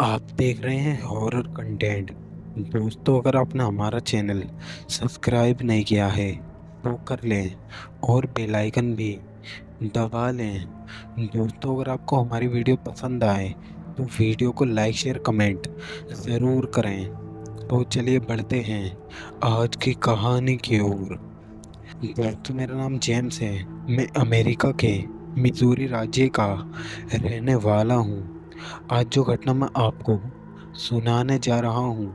आप देख रहे हैं हॉरर कंटेंट। दोस्तों, अगर आपने हमारा चैनल सब्सक्राइब नहीं किया है तो कर लें और बेल आइकन भी दबा लें। दोस्तों, अगर आपको हमारी वीडियो पसंद आए तो वीडियो को लाइक शेयर कमेंट ज़रूर करें। तो चलिए बढ़ते हैं आज की कहानी की ओर। दोस्तों, मेरा नाम जेम्स है। मैं अमेरिका के मिजूरी राज्य का रहने वाला हूँ। आज जो घटना मैं आपको सुनाने जा रहा हूँ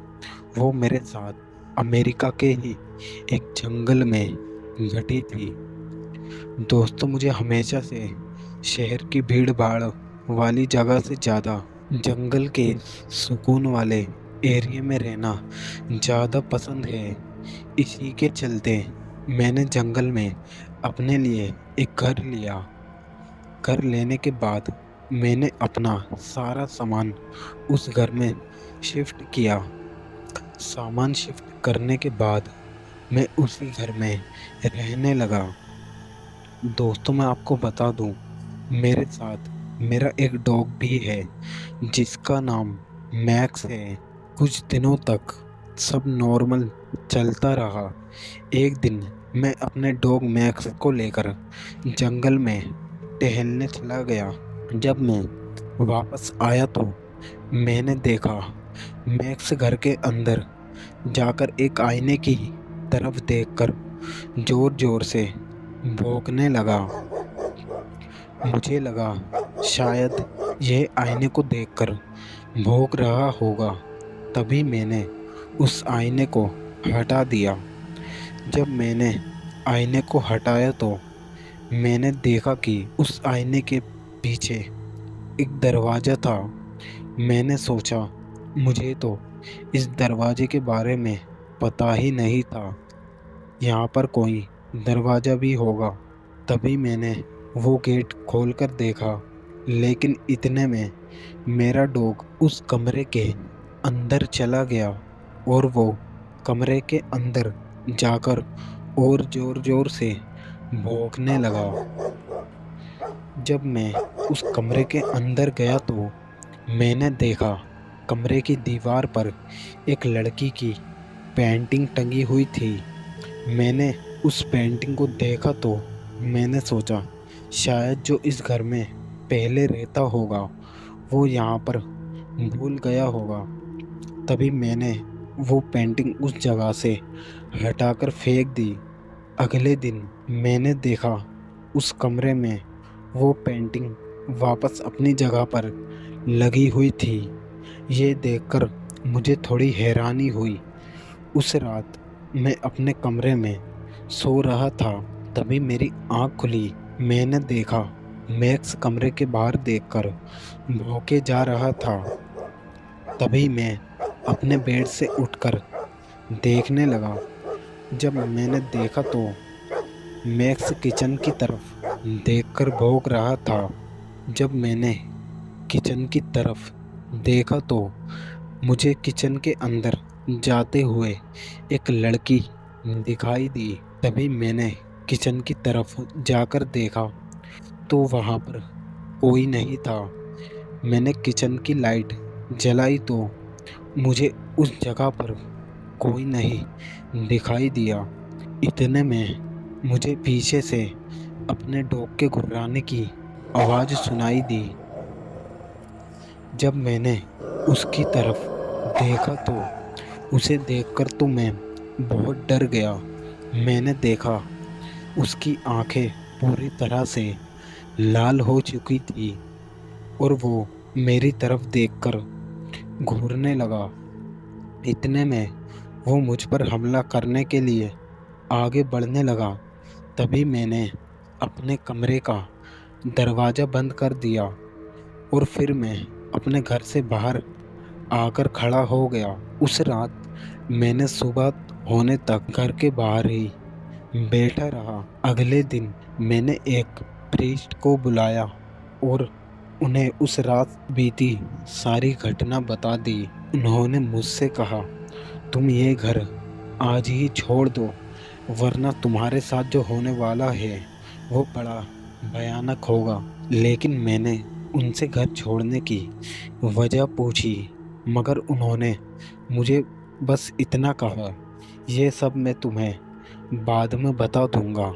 वो मेरे साथ अमेरिका के ही एक जंगल में घटी थी। दोस्तों, मुझे हमेशा से शहर की भीड़ भाड़ वाली जगह से ज़्यादा जंगल के सुकून वाले एरिया में रहना ज़्यादा पसंद है। इसी के चलते मैंने जंगल में अपने लिए एक घर लिया। घर लेने के बाद मैंने अपना सारा सामान उस घर में शिफ्ट किया। सामान शिफ्ट करने के बाद मैं उसी घर में रहने लगा। दोस्तों, मैं आपको बता दूं, मेरे साथ मेरा एक डॉग भी है जिसका नाम मैक्स है। कुछ दिनों तक सब नॉर्मल चलता रहा। एक दिन मैं अपने डॉग मैक्स को लेकर जंगल में टहलने चला गया। जब मैं वापस आया तो मैंने देखा मैक्स घर के अंदर जाकर एक आईने की तरफ देखकर जोर जोर से भौंकने लगा। मुझे लगा शायद यह आईने को देखकर भौंक रहा होगा। तभी मैंने उस आईने को हटा दिया। जब मैंने आईने को हटाया तो मैंने देखा कि उस आईने के पीछे एक दरवाज़ा था। मैंने सोचा मुझे तो इस दरवाजे के बारे में पता ही नहीं था, यहाँ पर कोई दरवाज़ा भी होगा। तभी मैंने वो गेट खोलकर देखा, लेकिन इतने में मेरा डॉग उस कमरे के अंदर चला गया और वो कमरे के अंदर जाकर और ज़ोर ज़ोर से भौंकने लगा। जब मैं उस कमरे के अंदर गया तो मैंने देखा कमरे की दीवार पर एक लड़की की पेंटिंग टंगी हुई थी। मैंने उस पेंटिंग को देखा तो मैंने सोचा शायद जो इस घर में पहले रहता होगा वो यहाँ पर भूल गया होगा। तभी मैंने वो पेंटिंग उस जगह से हटाकर फेंक दी। अगले दिन मैंने देखा उस कमरे में वो पेंटिंग वापस अपनी जगह पर लगी हुई थी। ये देखकर मुझे थोड़ी हैरानी हुई। उस रात मैं अपने कमरे में सो रहा था, तभी मेरी आँख खुली। मैंने देखा मैक्स कमरे के बाहर देखकर भौंके जा रहा था। तभी मैं अपने बेड से उठकर देखने लगा। जब मैंने देखा तो मैक्स किचन की तरफ देखकर भौंक रहा था। जब मैंने किचन की तरफ देखा तो मुझे किचन के अंदर जाते हुए एक लड़की दिखाई दी। तभी मैंने किचन की तरफ जाकर देखा तो वहाँ पर कोई नहीं था। मैंने किचन की लाइट जलाई तो मुझे उस जगह पर कोई नहीं दिखाई दिया। इतने में मुझे पीछे से अपने डॉग के गुर्राने की आवाज़ सुनाई दी। जब मैंने उसकी तरफ देखा तो उसे देखकर तो मैं बहुत डर गया। मैंने देखा उसकी आंखें पूरी तरह से लाल हो चुकी थी और वो मेरी तरफ देखकर घूरने लगा। इतने में वो मुझ पर हमला करने के लिए आगे बढ़ने लगा। तभी मैंने अपने कमरे का दरवाज़ा बंद कर दिया और फिर मैं अपने घर से बाहर आकर खड़ा हो गया। उस रात मैंने सुबह होने तक घर के बाहर ही बैठा रहा। अगले दिन मैंने एक प्रीस्ट को बुलाया और उन्हें उस रात बीती सारी घटना बता दी। उन्होंने मुझसे कहा, तुम ये घर आज ही छोड़ दो, वरना तुम्हारे साथ जो होने वाला है वो बड़ा भयानक होगा। लेकिन मैंने उनसे घर छोड़ने की वजह पूछी, मगर उन्होंने मुझे बस इतना कहा, ये सब मैं तुम्हें बाद में बता दूंगा।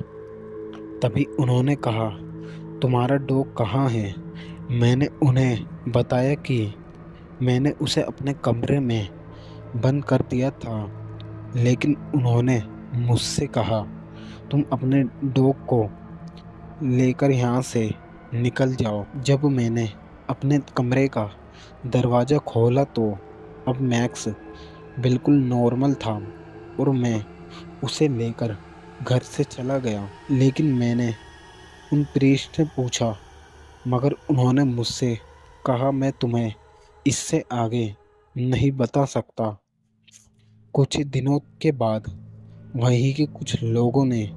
तभी उन्होंने कहा, तुम्हारा डॉग कहाँ है? मैंने उन्हें बताया कि मैंने उसे अपने कमरे में बंद कर दिया था, लेकिन उन्होंने मुझसे कहा, तुम अपने डॉग को लेकर यहाँ से निकल जाओ। जब मैंने अपने कमरे का दरवाज़ा खोला तो अब मैक्स बिल्कुल नॉर्मल था और मैं उसे लेकर घर से चला गया। लेकिन मैंने उन प्रीस्ट से पूछा, मगर उन्होंने मुझसे कहा, मैं तुम्हें इससे आगे नहीं बता सकता। कुछ दिनों के बाद वहीं के कुछ लोगों ने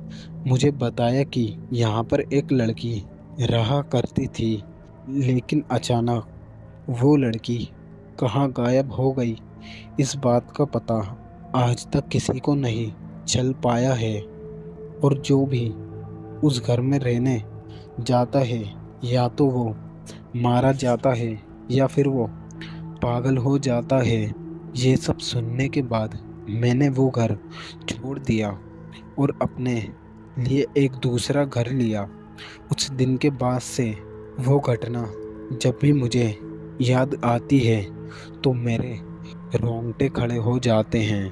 मुझे बताया कि यहाँ पर एक लड़की रहा करती थी, लेकिन अचानक वो लड़की कहाँ गायब हो गई, इस बात का पता आज तक किसी को नहीं चल पाया है। और जो भी उस घर में रहने जाता है, या तो वो मारा जाता है या फिर वो पागल हो जाता है। ये सब सुनने के बाद मैंने वो घर छोड़ दिया और अपने लिए एक दूसरा घर लिया। उस दिन के बाद से वो घटना जब भी मुझे याद आती है तो मेरे रोंगटे खड़े हो जाते हैं।